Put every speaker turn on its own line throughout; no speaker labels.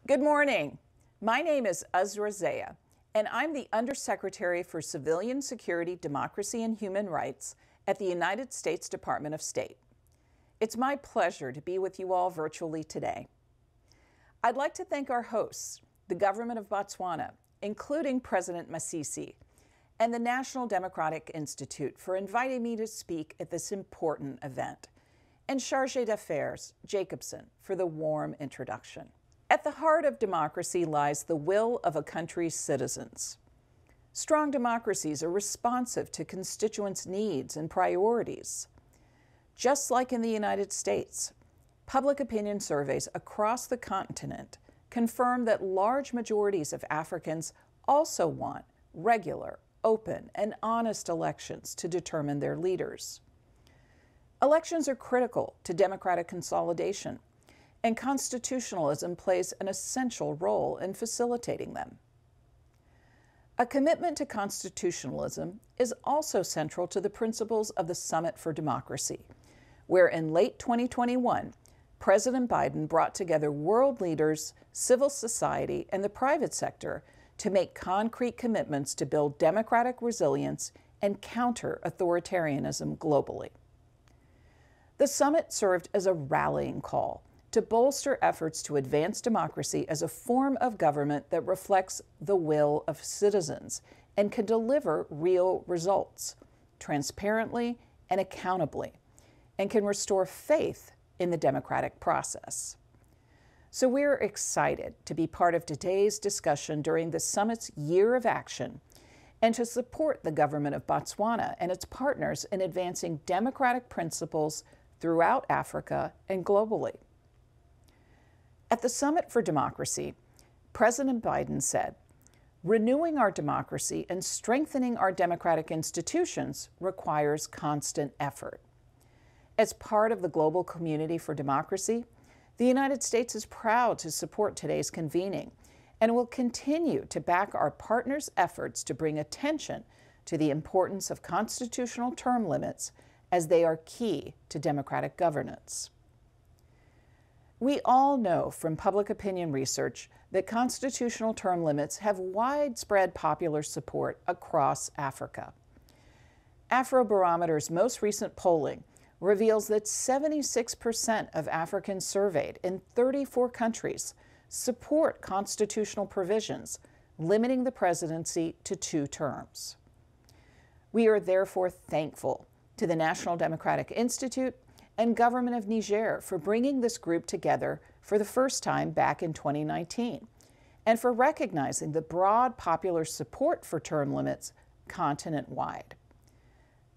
Good morning. My name is Uzra Zeya, and I'm the Undersecretary for Civilian Security, Democracy, and Human Rights at the United States Department of State. It's my pleasure to be with you all virtually today. I'd like to thank our hosts, the government of Botswana, including President Masisi, and the National Democratic Institute for inviting me to speak at this important event, and Chargé d'Affaires Jacobson for the warm introduction. At the heart of democracy lies the will of a country's citizens. Strong democracies are responsive to constituents' needs and priorities. Just like in the United States, public opinion surveys across the continent confirm that large majorities of Africans also want regular, open, and honest elections to determine their leaders. Elections are critical to democratic consolidation, and constitutionalism plays an essential role in facilitating them. A commitment to constitutionalism is also central to the principles of the Summit for Democracy, where in late 2021, President Biden brought together world leaders, civil society, and the private sector to make concrete commitments to build democratic resilience and counter authoritarianism globally. The summit served as a rallying call to bolster efforts to advance democracy as a form of government that reflects the will of citizens and can deliver real results, transparently and accountably, and can restore faith in the democratic process. So we're excited to be part of today's discussion during the summit's year of action and to support the government of Botswana and its partners in advancing democratic principles throughout Africa and globally. At the Summit for Democracy, President Biden said, "Renewing our democracy and strengthening our democratic institutions requires constant effort." As part of the global community for democracy, the United States is proud to support today's convening and will continue to back our partners' efforts to bring attention to the importance of constitutional term limits as they are key to democratic governance. We all know from public opinion research that constitutional term limits have widespread popular support across Africa. Afrobarometer's most recent polling reveals that 76% of Africans surveyed in 34 countries support constitutional provisions limiting the presidency to 2 terms. We are therefore thankful to the National Democratic Institute and government of Niger for bringing this group together for the first time back in 2019, and for recognizing the broad popular support for term limits continent-wide.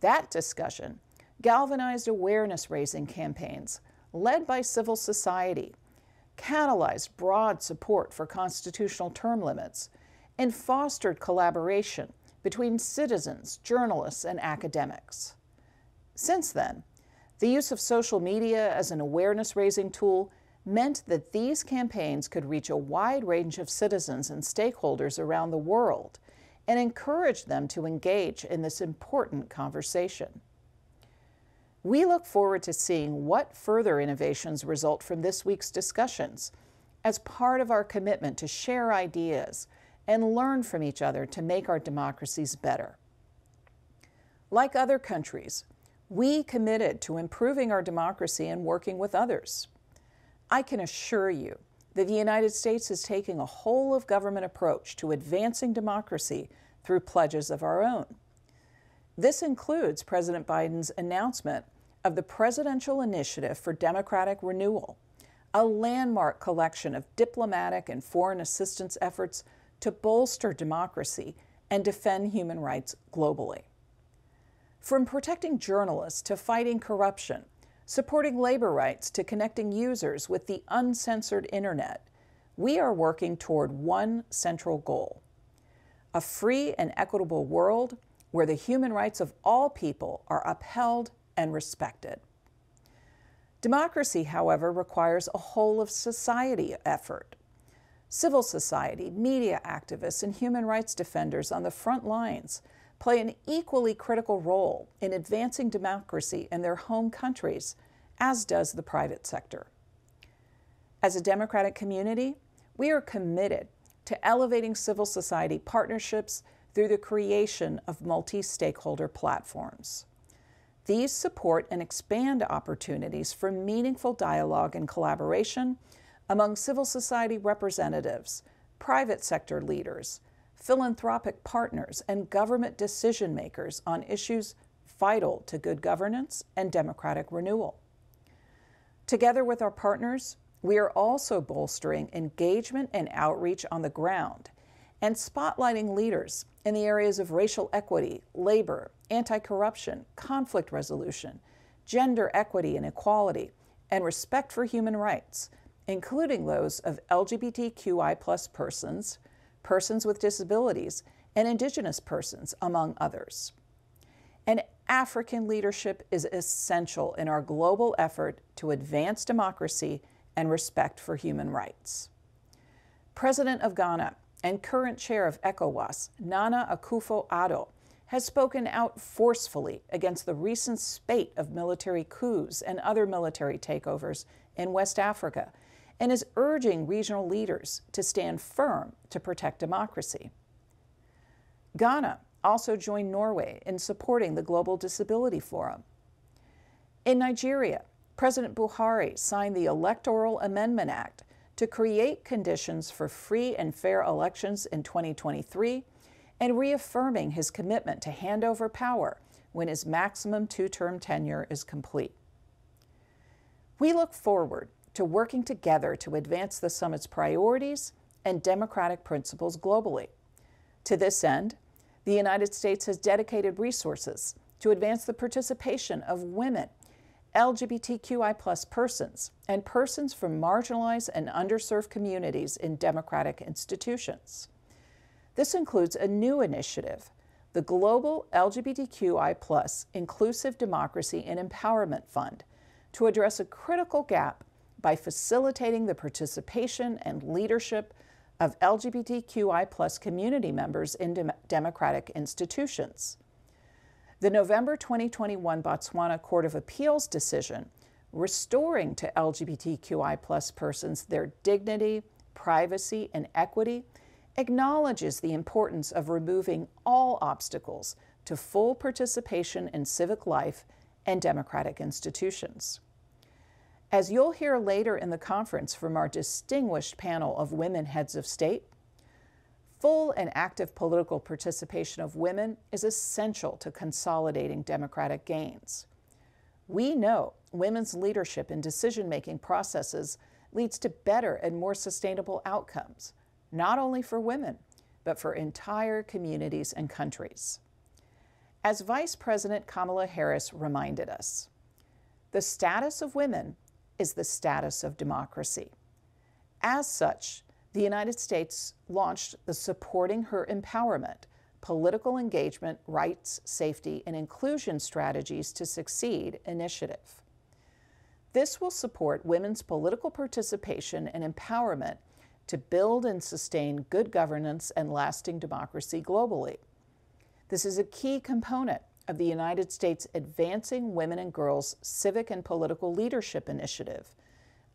That discussion galvanized awareness-raising campaigns led by civil society, catalyzed broad support for constitutional term limits, and fostered collaboration between citizens, journalists, and academics. Since then, the use of social media as an awareness-raising tool meant that these campaigns could reach a wide range of citizens and stakeholders around the world and encourage them to engage in this important conversation. We look forward to seeing what further innovations result from this week's discussions as part of our commitment to share ideas and learn from each other to make our democracies better. Like other countries, we committed to improving our democracy and working with others. I can assure you that the United States is taking a whole-of-government approach to advancing democracy through pledges of our own. This includes President Biden's announcement of the Presidential Initiative for Democratic Renewal, a landmark collection of diplomatic and foreign assistance efforts to bolster democracy and defend human rights globally. From protecting journalists to fighting corruption, supporting labor rights to connecting users with the uncensored internet, we are working toward one central goal: a free and equitable world where the human rights of all people are upheld and respected. Democracy, however, requires a whole-of-society effort. Civil society, media activists, and human rights defenders on the front lines play an equally critical role in advancing democracy in their home countries, as does the private sector. As a democratic community, We are committed to elevating civil society partnerships through the creation of multi-stakeholder platforms. These support and expand opportunities for meaningful dialogue and collaboration among civil society representatives, private sector leaders, philanthropic partners, and government decision makers on issues vital to good governance and democratic renewal. Together with our partners, we are also bolstering engagement and outreach on the ground and spotlighting leaders in the areas of racial equity, labor, anti-corruption, conflict resolution, gender equity and equality, and respect for human rights, including those of LGBTQI+ persons, persons with disabilities, and Indigenous persons, among others. And African leadership is essential in our global effort to advance democracy and respect for human rights. President of Ghana and current chair of ECOWAS, Nana Akufo-Addo, has spoken out forcefully against the recent spate of military coups and other military takeovers in West Africa and is urging regional leaders to stand firm to protect democracy. Ghana also joined Norway in supporting the Global Disability Forum. In Nigeria, President Buhari signed the Electoral Amendment Act to create conditions for free and fair elections in 2023 and reaffirming his commitment to hand over power when his maximum two-term tenure is complete. We look forward to working together to advance the summit's priorities and democratic principles globally. To this end, the United States has dedicated resources to advance the participation of women, LGBTQI+ persons, and persons from marginalized and underserved communities in democratic institutions. This includes a new initiative, the Global LGBTQI+ Inclusive Democracy and Empowerment Fund, to address a critical gap by facilitating the participation and leadership of LGBTQI+ community members in democratic institutions. The November 2021 Botswana Court of Appeals decision restoring to LGBTQI+ persons their dignity, privacy, and equity acknowledges the importance of removing all obstacles to full participation in civic life and democratic institutions. As you'll hear later in the conference from our distinguished panel of women heads of state, full and active political participation of women is essential to consolidating democratic gains. We know women's leadership in decision-making processes leads to better and more sustainable outcomes, not only for women, but for entire communities and countries. As Vice President Kamala Harris reminded us, the status of women is the status of democracy. As such, the United States launched the Supporting Her Empowerment, Political Engagement, Rights, Safety, and Inclusion Strategies to Succeed initiative. This will support women's political participation and empowerment to build and sustain good governance and lasting democracy globally. This is a key component of the United States Advancing Women and Girls Civic and Political Leadership Initiative,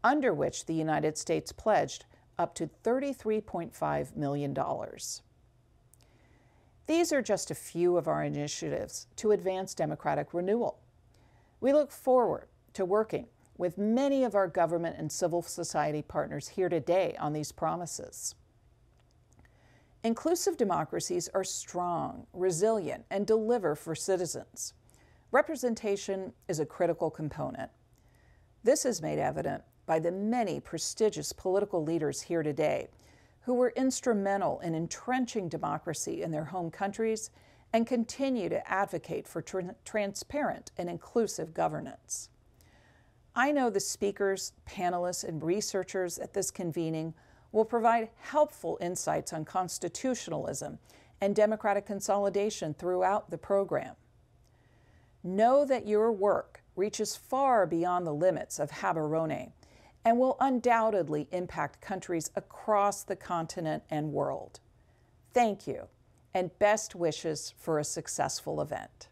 under which the United States pledged up to $33.5 million. These are just a few of our initiatives to advance democratic renewal. We look forward to working with many of our government and civil society partners here today on these promises. Inclusive democracies are strong, resilient, and deliver for citizens. Representation is a critical component. This is made evident by the many prestigious political leaders here today who were instrumental in entrenching democracy in their home countries and continue to advocate for transparent and inclusive governance. I know the speakers, panelists, and researchers at this convening will provide helpful insights on constitutionalism and democratic consolidation throughout the program. Know that your work reaches far beyond the limits of Gaborone and will undoubtedly impact countries across the continent and world. Thank you, and best wishes for a successful event.